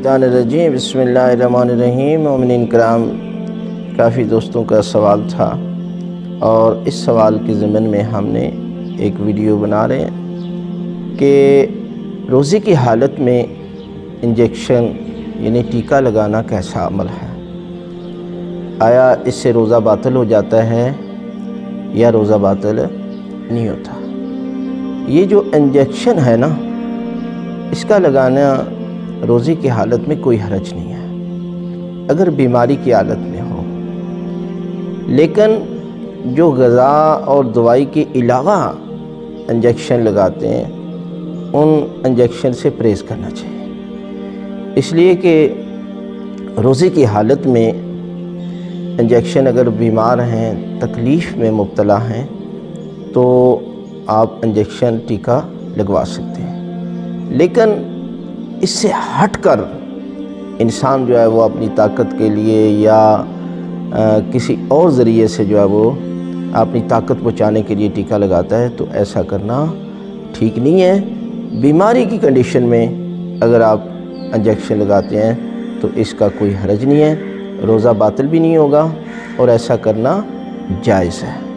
मिनश्शैतानिर्रजीम बिस्मिल्लाहिर्रहमानिर्रहीम। मोमिनीन करام, काफ़ी दोस्तों का सवाल था और इस सवाल के ज़िम्न में हमने एक वीडियो बना रहे हैं कि रोज़े की हालत में इंजेक्शन यानी टीका लगाना कैसा अमल है। आया इससे रोज़ा बातिल हो जाता है या रोज़ा बातिल नहीं होता। ये जो इंजेक्शन है ना, इसका लगाना रोज़े की हालत में कोई हरज नहीं है अगर बीमारी की हालत में हो, लेकिन जो ग़िज़ा और दवाई के अलावा इंजेक्शन लगाते हैं उन इंजेक्शन से परहेज़ करना चाहिए। इसलिए कि रोज़े की हालत में इंजेक्शन अगर बीमार हैं, तकलीफ़ में मुब्तला हैं, तो आप इंजेक्शन टीका लगवा सकते हैं। लेकिन इससे हटकर इंसान जो है वो अपनी ताकत के लिए या किसी और ज़रिए से जो है वो अपनी ताकत पहुँचाने के लिए टीका लगाता है, तो ऐसा करना ठीक नहीं है। बीमारी की कंडीशन में अगर आप इंजेक्शन लगाते हैं तो इसका कोई हरज नहीं है, रोज़ा बातिल भी नहीं होगा और ऐसा करना जायज़ है।